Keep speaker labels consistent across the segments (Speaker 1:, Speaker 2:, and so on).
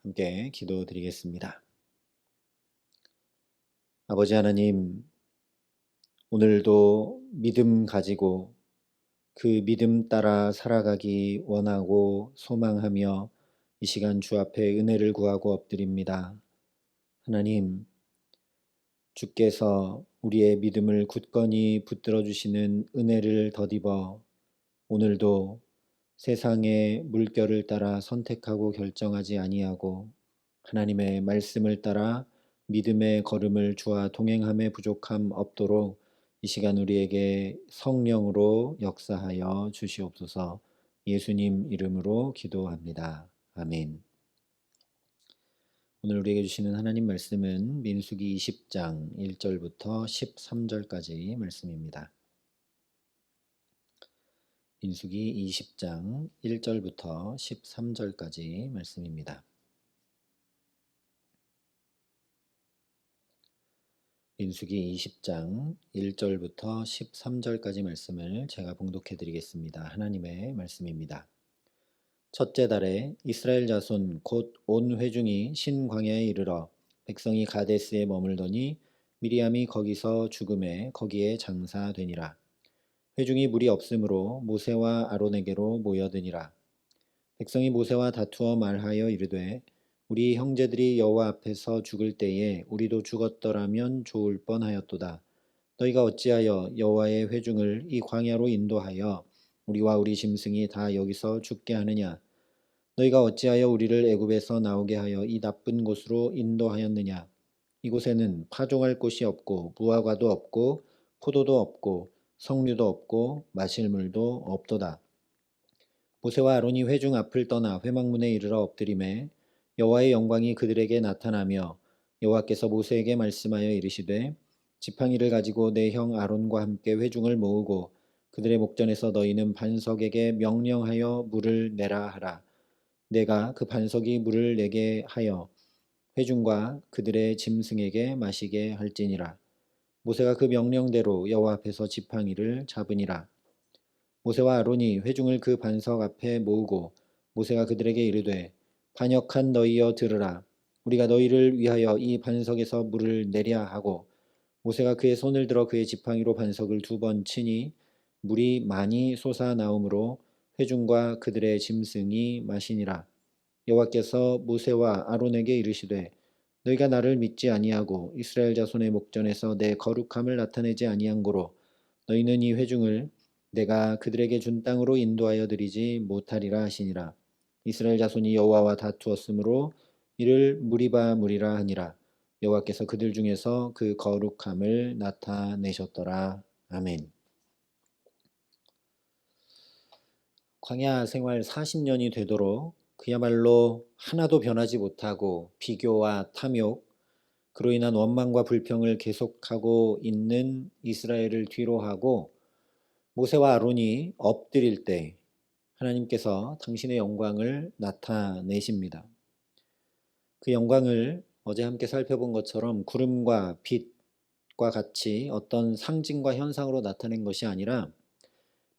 Speaker 1: 함께 기도드리겠습니다. 아버지 하나님, 오늘도 믿음 가지고 그 믿음 따라 살아가기 원하고 소망하며 이 시간 주 앞에 은혜를 구하고 엎드립니다. 하나님, 주께서 우리의 믿음을 굳건히 붙들어 주시는 은혜를 덧입어 오늘도 세상의 물결을 따라 선택하고 결정하지 아니하고 하나님의 말씀을 따라 믿음의 걸음을 주와 동행함에 부족함 없도록 이 시간 우리에게 성령으로 역사하여 주시옵소서. 예수님 이름으로 기도합니다. 아멘. 오늘 우리에게 주시는 하나님 말씀은 민수기 20장 1절부터 13절까지 말씀입니다. 민수기 20장 1절부터 13절까지 말씀입니다. 민수기 20장 1절부터 13절까지 말씀을 제가 봉독해 드리겠습니다. 하나님의 말씀입니다. 첫째 달에 이스라엘 자손 곧 온 회중이 신광야에 이르러 백성이 가데스에 머물더니 미리암이 거기서 죽음에 거기에 장사되니라. 회중이 물이 없으므로 모세와 아론에게로 모여드니라. 백성이 모세와 다투어 말하여 이르되 우리 형제들이 여호와 앞에서 죽을 때에 우리도 죽었더라면 좋을 뻔하였도다. 너희가 어찌하여 여호와의 회중을 이 광야로 인도하여 우리와 우리 짐승이 다 여기서 죽게 하느냐? 너희가 어찌하여 우리를 애굽에서 나오게 하여 이 나쁜 곳으로 인도하였느냐? 이곳에는 파종할 곳이 없고 무화과도 없고 포도도 없고 석류도 없고 마실 물도 없도다. 모세와 아론이 회중 앞을 떠나 회막문에 이르러 엎드리매 여호와의 영광이 그들에게 나타나며 여호와께서 모세에게 말씀하여 이르시되 지팡이를 가지고 내 형 아론과 함께 회중을 모으고 그들의 목전에서 너희는 반석에게 명령하여 물을 내라 하라. 내가 그 반석이 물을 내게 하여 회중과 그들의 짐승에게 마시게 할지니라. 모세가 그 명령대로 여호와 앞에서 지팡이를 잡으니라. 모세와 아론이 회중을 그 반석 앞에 모으고 모세가 그들에게 이르되 반역한 너희여 들으라. 우리가 너희를 위하여 이 반석에서 물을 내랴 하고 모세가 그의 손을 들어 그의 지팡이로 반석을 2번 치니 물이 많이 솟아나오므로 회중과 그들의 짐승이 마시니라. 여호와께서 모세와 아론에게 이르시되 너희가 나를 믿지 아니하고 이스라엘 자손의 목전에서 내 거룩함을 나타내지 아니한 고로 너희는 이 회중을 내가 그들에게 준 땅으로 인도하여 드리지 못하리라 하시니라. 이스라엘 자손이 여호와와 다투었으므로 이를 무리바 무리라 하니라. 여호와께서 그들 중에서 그 거룩함을 나타내셨더라. 아멘. 광야 생활 40년이 되도록 그야말로 하나도 변하지 못하고 비교와 탐욕, 그로 인한 원망과 불평을 계속하고 있는 이스라엘을 뒤로하고 모세와 아론이 엎드릴 때 하나님께서 당신의 영광을 나타내십니다. 그 영광을 어제 함께 살펴본 것처럼 구름과 빛과 같이 어떤 상징과 현상으로 나타낸 것이 아니라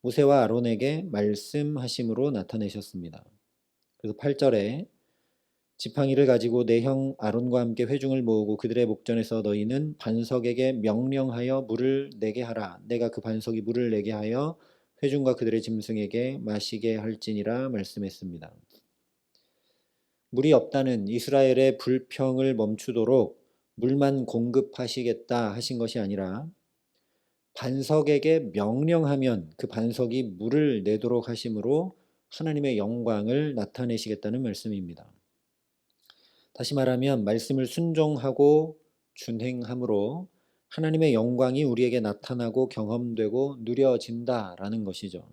Speaker 1: 모세와 아론에게 말씀하심으로 나타내셨습니다. 그래서 8절에 지팡이를 가지고 내 형 아론과 함께 회중을 모으고 그들의 목전에서 너희는 반석에게 명령하여 물을 내게 하라. 내가 그 반석이 물을 내게 하여 회중과 그들의 짐승에게 마시게 할지니라 말씀했습니다. 물이 없다는 이스라엘의 불평을 멈추도록 물만 공급하시겠다 하신 것이 아니라 반석에게 명령하면 그 반석이 물을 내도록 하심으로 하나님의 영광을 나타내시겠다는 말씀입니다. 다시 말하면 말씀을 순종하고 준행함으로 하나님의 영광이 우리에게 나타나고 경험되고 누려진다라는 것이죠.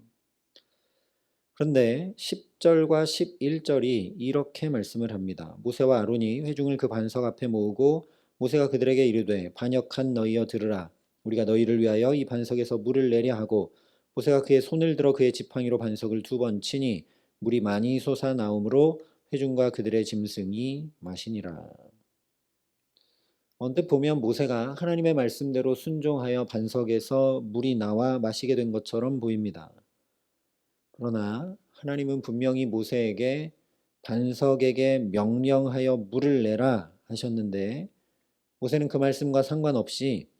Speaker 1: 그런데 10절과 11절이 이렇게 말씀을 합니다. 모세와 아론이 회중을 그 반석 앞에 모으고 모세가 그들에게 이르되 반역한 너희여 들으라. 우리가 너희를 위하여 이 반석에서 물을 내려 하고 모세가 그의 손을 들어 그의 지팡이로 반석을 2번 치니 물이 많이 솟아나오므로 회중과 그들의 짐승이 마시니라. 언뜻 보면 모세가 하나님의 말씀대로 순종하여 반석에서 물이 나와 마시게 된 것처럼 보입니다. 그러나 하나님은 분명히 모세에게 반석에게 명령하여 물을 내라 하셨는데 모세는 그 말씀과 상관없이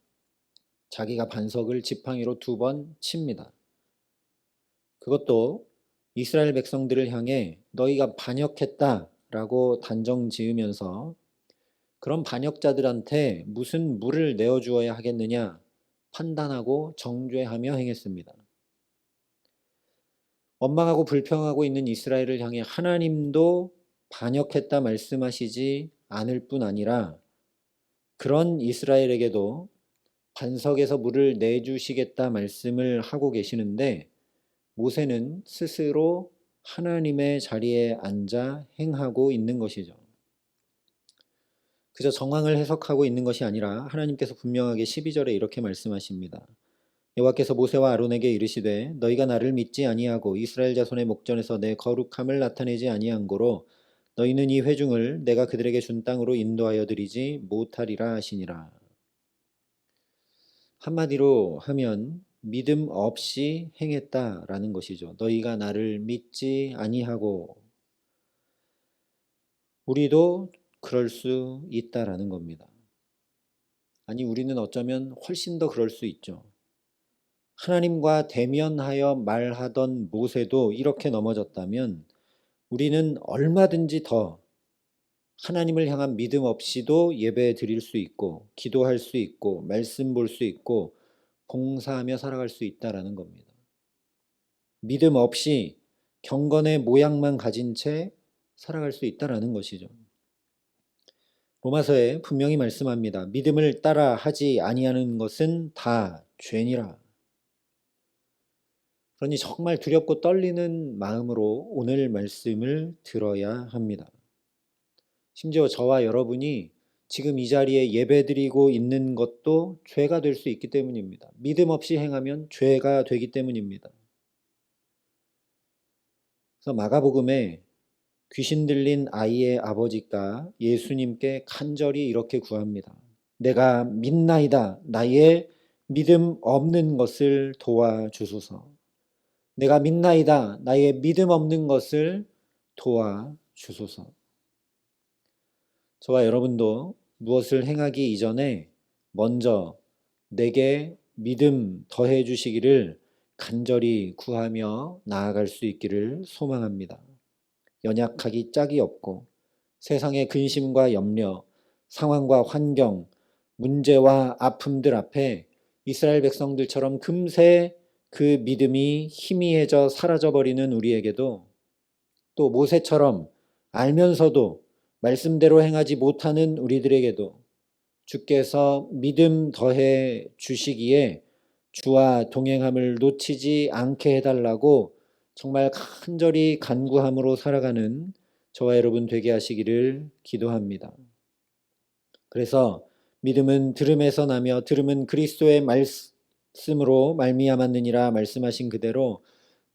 Speaker 1: 자기가 반석을 지팡이로 2번 칩니다. 그것도 이스라엘 백성들을 향해 너희가 반역했다라고 단정 지으면서 그런 반역자들한테 무슨 물을 내어주어야 하겠느냐 판단하고 정죄하며 행했습니다. 원망하고 불평하고 있는 이스라엘을 향해 하나님도 반역했다 말씀하시지 않을 뿐 아니라 그런 이스라엘에게도 반석에서 물을 내주시겠다 말씀을 하고 계시는데 모세는 스스로 하나님의 자리에 앉아 행하고 있는 것이죠. 그저 정황을 해석하고 있는 것이 아니라 하나님께서 분명하게 12절에 이렇게 말씀하십니다. 여호와께서 모세와 아론에게 이르시되 너희가 나를 믿지 아니하고 이스라엘 자손의 목전에서 내 거룩함을 나타내지 아니한 고로 너희는 이 회중을 내가 그들에게 준 땅으로 인도하여 드리지 못하리라 하시니라. 한마디로 하면 믿음 없이 행했다라는 것이죠. 너희가 나를 믿지 아니하고 우리도 그럴 수 있다라는 겁니다. 아니 우리는 어쩌면 훨씬 더 그럴 수 있죠. 하나님과 대면하여 말하던 모세도 이렇게 넘어졌다면 우리는 얼마든지 더 하나님을 향한 믿음 없이도 예배 드릴 수 있고 기도할 수 있고 말씀 볼 수 있고 봉사하며 살아갈 수 있다라는 겁니다. 믿음 없이 경건의 모양만 가진 채 살아갈 수 있다라는 것이죠. 로마서에 분명히 말씀합니다. 믿음을 따라 하지 아니하는 것은 다 죄니라. 그러니 정말 두렵고 떨리는 마음으로 오늘 말씀을 들어야 합니다. 심지어 저와 여러분이 지금 이 자리에 예배드리고 있는 것도 죄가 될 수 있기 때문입니다. 믿음 없이 행하면 죄가 되기 때문입니다. 그래서 마가복음에 귀신 들린 아이의 아버지가 예수님께 간절히 이렇게 구합니다. 내가 믿나이다. 나의 믿음 없는 것을 도와주소서. 내가 믿나이다. 나의 믿음 없는 것을 도와주소서. 저와 여러분도 무엇을 행하기 이전에 먼저 내게 믿음 더해 주시기를 간절히 구하며 나아갈 수 있기를 소망합니다. 연약하기 짝이 없고 세상의 근심과 염려, 상황과 환경, 문제와 아픔들 앞에 이스라엘 백성들처럼 금세 그 믿음이 희미해져 사라져버리는 우리에게도 또 모세처럼 알면서도 말씀대로 행하지 못하는 우리들에게도 주께서 믿음 더해 주시기에 주와 동행함을 놓치지 않게 해달라고 정말 간절히 간구함으로 살아가는 저와 여러분 되게 하시기를 기도합니다. 그래서 믿음은 들음에서 나며 들음은 그리스도의 말씀으로 말미암았느니라 말씀하신 그대로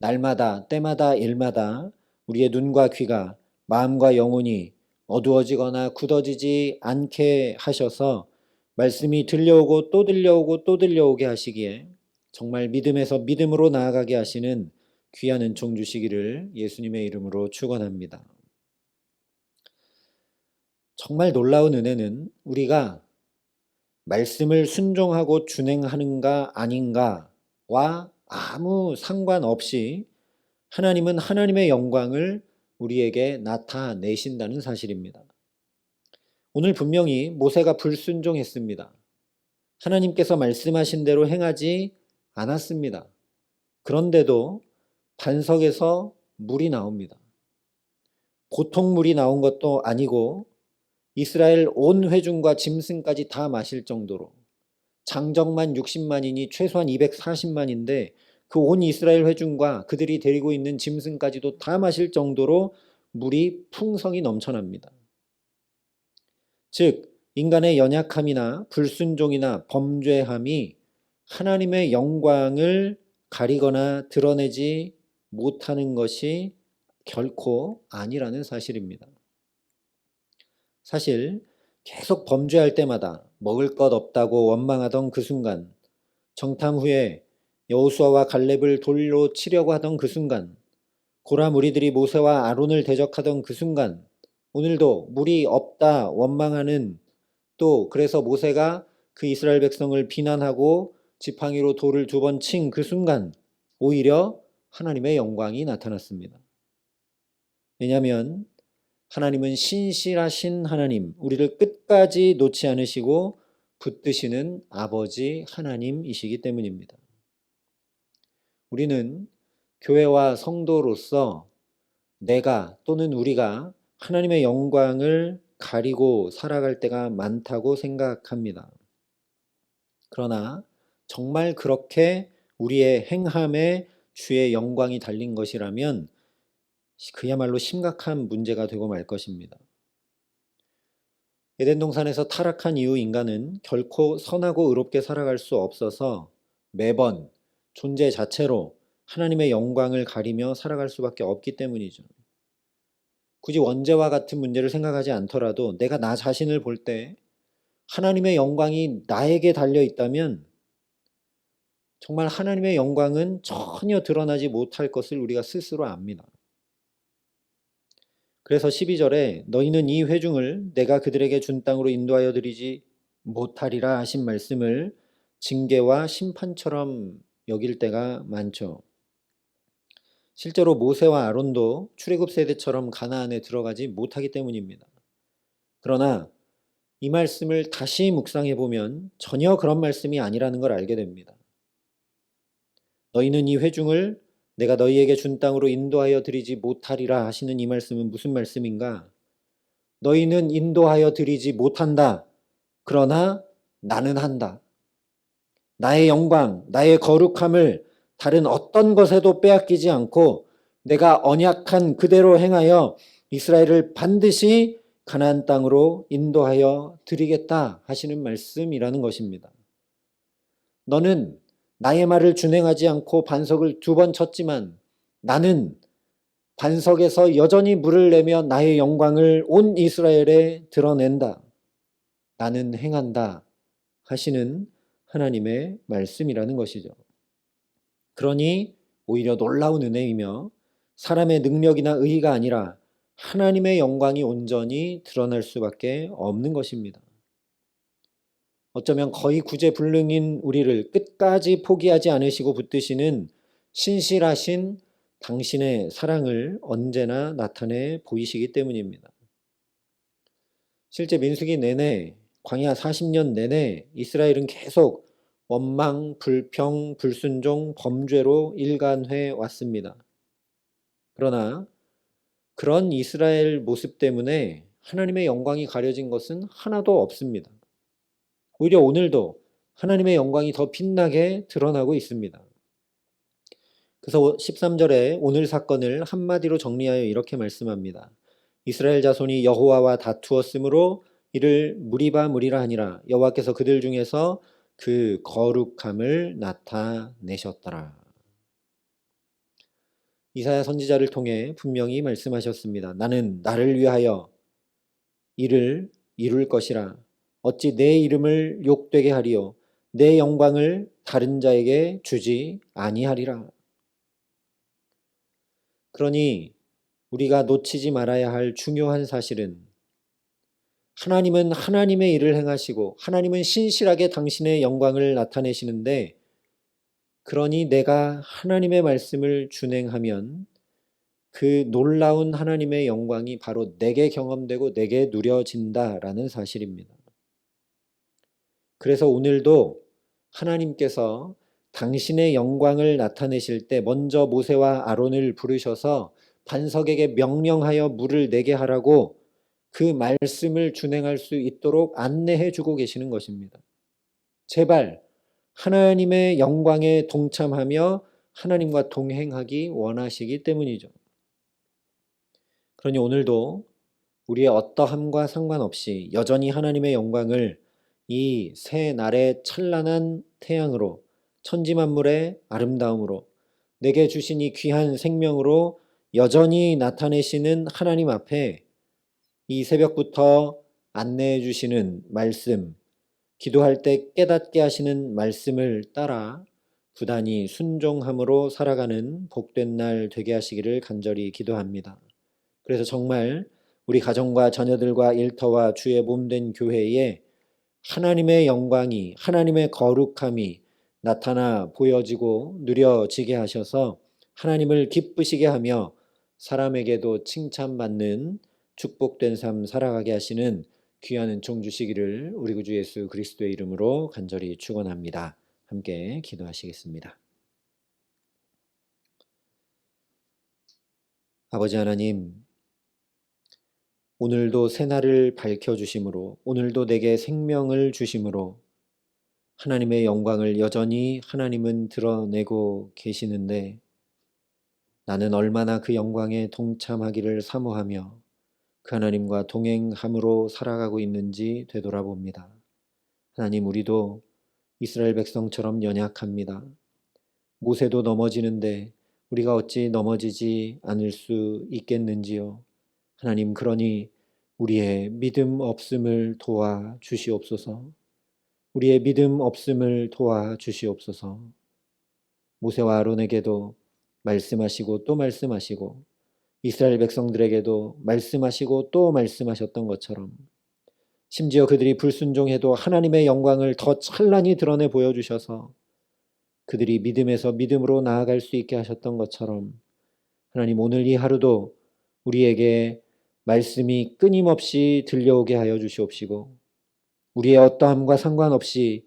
Speaker 1: 날마다 때마다 일마다 우리의 눈과 귀가 마음과 영혼이 어두워지거나 굳어지지 않게 하셔서 말씀이 들려오고 또 들려오고 또 들려오게 하시기에 정말 믿음에서 믿음으로 나아가게 하시는 귀한 은총 주시기를 예수님의 이름으로 축원합니다. 정말 놀라운 은혜는 우리가 말씀을 순종하고 준행하는가 아닌가와 아무 상관없이 하나님은 하나님의 영광을 우리에게 나타내신다는 사실입니다. 오늘 분명히 모세가 불순종했습니다. 하나님께서 말씀하신 대로 행하지 않았습니다. 그런데도 반석에서 물이 나옵니다. 보통 물이 나온 것도 아니고 이스라엘 온 회중과 짐승까지 다 마실 정도로 장정만 60만이니 최소한 240만인데 그 온 이스라엘 회중과 그들이 데리고 있는 짐승까지도 다 마실 정도로 물이 풍성히 넘쳐납니다. 즉 인간의 연약함이나 불순종이나 범죄함이 하나님의 영광을 가리거나 드러내지 못하는 것이 결코 아니라는 사실입니다. 사실 계속 범죄할 때마다 먹을 것 없다고 원망하던 그 순간, 정탐 후에 여호수아와 갈렙을 돌로 치려고 하던 그 순간, 고라 무리들이 모세와 아론을 대적하던 그 순간 오늘도 물이 없다 원망하는, 또 그래서 모세가 그 이스라엘 백성을 비난하고 지팡이로 돌을 2번 친 그 순간 오히려 하나님의 영광이 나타났습니다. 왜냐하면 하나님은 신실하신 하나님, 우리를 끝까지 놓지 않으시고 붙드시는 아버지 하나님이시기 때문입니다. 우리는 교회와 성도로서 내가 또는 우리가 하나님의 영광을 가리고 살아갈 때가 많다고 생각합니다. 그러나 정말 그렇게 우리의 행함에 주의 영광이 달린 것이라면 그야말로 심각한 문제가 되고 말 것입니다. 에덴 동산에서 타락한 이후 인간은 결코 선하고 의롭게 살아갈 수 없어서 매번 존재 자체로 하나님의 영광을 가리며 살아갈 수밖에 없기 때문이죠. 굳이 원죄와 같은 문제를 생각하지 않더라도 내가 나 자신을 볼 때 하나님의 영광이 나에게 달려 있다면 정말 하나님의 영광은 전혀 드러나지 못할 것을 우리가 스스로 압니다. 그래서 12절에 너희는 이 회중을 내가 그들에게 준 땅으로 인도하여 드리지 못하리라 하신 말씀을 징계와 심판처럼 여길 때가 많죠. 실제로 모세와 아론도 출애굽 세대처럼 가나안에 들어가지 못하기 때문입니다. 그러나 이 말씀을 다시 묵상해 보면 전혀 그런 말씀이 아니라는 걸 알게 됩니다. 너희는 이 회중을 내가 너희에게 준 땅으로 인도하여 드리지 못하리라 하시는 이 말씀은 무슨 말씀인가? 너희는 인도하여 드리지 못한다. 그러나 나는 한다. 나의 영광, 나의 거룩함을 다른 어떤 것에도 빼앗기지 않고 내가 언약한 그대로 행하여 이스라엘을 반드시 가나안 땅으로 인도하여 드리겠다 하시는 말씀이라는 것입니다. 너는 나의 말을 준행하지 않고 반석을 2번 쳤지만 나는 반석에서 여전히 물을 내며 나의 영광을 온 이스라엘에 드러낸다. 나는 행한다 하시는 하나님의 말씀이라는 것이죠. 그러니 오히려 놀라운 은혜이며 사람의 능력이나 의의가 아니라 하나님의 영광이 온전히 드러날 수밖에 없는 것입니다. 어쩌면 거의 구제불능인 우리를 끝까지 포기하지 않으시고 붙드시는 신실하신 당신의 사랑을 언제나 나타내 보이시기 때문입니다. 실제 민수기 내내, 광야 40년 내내 이스라엘은 계속 원망, 불평, 불순종, 범죄로 일관해 왔습니다. 그러나 그런 이스라엘 모습 때문에 하나님의 영광이 가려진 것은 하나도 없습니다. 오히려 오늘도 하나님의 영광이 더 빛나게 드러나고 있습니다. 그래서 13절에 오늘 사건을 한마디로 정리하여 이렇게 말씀합니다. 이스라엘 자손이 여호와와 다투었으므로 이를 무리바 무리라 하니라. 여호와께서 그들 중에서 그 거룩함을 나타내셨더라. 이사야 선지자를 통해 분명히 말씀하셨습니다. 나는 나를 위하여 이를 이룰 것이라. 어찌 내 이름을 욕되게 하리요 내 영광을 다른 자에게 주지 아니하리라. 그러니 우리가 놓치지 말아야 할 중요한 사실은 하나님은 하나님의 일을 행하시고 하나님은 신실하게 당신의 영광을 나타내시는데, 그러니 내가 하나님의 말씀을 준행하면 그 놀라운 하나님의 영광이 바로 내게 경험되고 내게 누려진다라는 사실입니다. 그래서 오늘도 하나님께서 당신의 영광을 나타내실 때 먼저 모세와 아론을 부르셔서 반석에게 명령하여 물을 내게 하라고 그 말씀을 준행할 수 있도록 안내해 주고 계시는 것입니다. 제발 하나님의 영광에 동참하며 하나님과 동행하기 원하시기 때문이죠. 그러니 오늘도 우리의 어떠함과 상관없이 여전히 하나님의 영광을 이 새 날의 찬란한 태양으로, 천지만물의 아름다움으로, 내게 주신 이 귀한 생명으로 여전히 나타내시는 하나님 앞에 이 새벽부터 안내해 주시는 말씀, 기도할 때 깨닫게 하시는 말씀을 따라 부단히 순종함으로 살아가는 복된 날 되게 하시기를 간절히 기도합니다. 그래서 정말 우리 가정과 자녀들과 일터와 주의 몸된 교회에 하나님의 영광이, 하나님의 거룩함이 나타나 보여지고 누려지게 하셔서 하나님을 기쁘시게 하며 사람에게도 칭찬받는 축복된 삶 살아가게 하시는 귀한 은총 주시기를 우리 구주 예수 그리스도의 이름으로 간절히 축원합니다. 함께 기도하시겠습니다. 아버지 하나님, 오늘도 새날을 밝혀주심으로, 오늘도 내게 생명을 주심으로 하나님의 영광을 여전히 하나님은 드러내고 계시는데 나는 얼마나 그 영광에 동참하기를 사모하며 그 하나님과 동행함으로 살아가고 있는지 되돌아봅니다. 하나님, 우리도 이스라엘 백성처럼 연약합니다. 모세도 넘어지는데 우리가 어찌 넘어지지 않을 수 있겠는지요. 하나님, 그러니 우리의 믿음 없음을 도와 주시옵소서. 우리의 믿음 없음을 도와 주시옵소서. 모세와 아론에게도 말씀하시고 또 말씀하시고 이스라엘 백성들에게도 말씀하시고 또 말씀하셨던 것처럼 심지어 그들이 불순종해도 하나님의 영광을 더 찬란히 드러내 보여주셔서 그들이 믿음에서 믿음으로 나아갈 수 있게 하셨던 것처럼 하나님, 오늘 이 하루도 우리에게 말씀이 끊임없이 들려오게 하여 주시옵시고 우리의 어떠함과 상관없이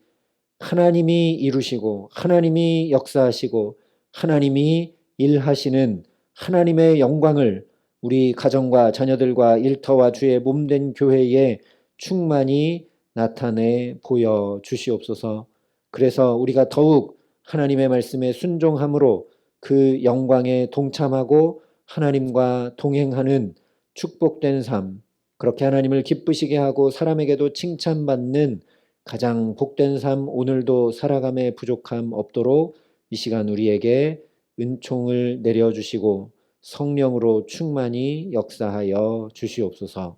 Speaker 1: 하나님이 이루시고 하나님이 역사하시고 하나님이 일하시는 하나님의 영광을 우리 가정과 자녀들과 일터와 주의 몸된 교회에 충만히 나타내 보여 주시옵소서. 그래서 우리가 더욱 하나님의 말씀에 순종함으로 그 영광에 동참하고 하나님과 동행하는 축복된 삶, 그렇게 하나님을 기쁘시게 하고 사람에게도 칭찬받는 가장 복된 삶 오늘도 살아감에 부족함 없도록 이 시간 우리에게 은총을 내려주시고 성령으로 충만히 역사하여 주시옵소서.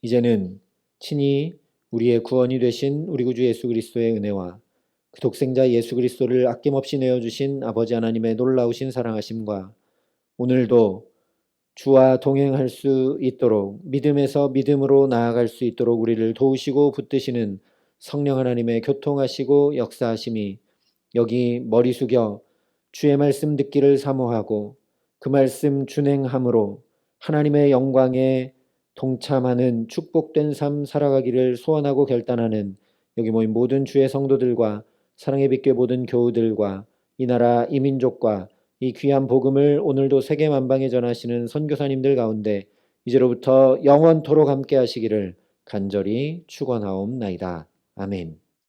Speaker 1: 이제는 친히 우리의 구원이 되신 우리 구주 예수 그리스도의 은혜와 그 독생자 예수 그리스도를 아낌없이 내어주신 아버지 하나님의 놀라우신 사랑하심과 오늘도 주와 동행할 수 있도록 믿음에서 믿음으로 나아갈 수 있도록 우리를 도우시고 붙드시는 성령 하나님의 교통하시고 역사하심이 여기 머리 숙여 주의 말씀 듣기를 사모하고 그 말씀 준행함으로 하나님의 영광에 동참하는 축복된 삶 살아가기를 소원하고 결단하는 여기 모인 모든 주의 성도들과 사랑의 빛교회 모든 교우들과 이 나라 이 민족과 이 귀한 복음을 오늘도 세계 만방에 전하시는 선교사님들 가운데 이제로부터 영원토록 함께 하시기를 간절히 축원하옵나이다. 아멘.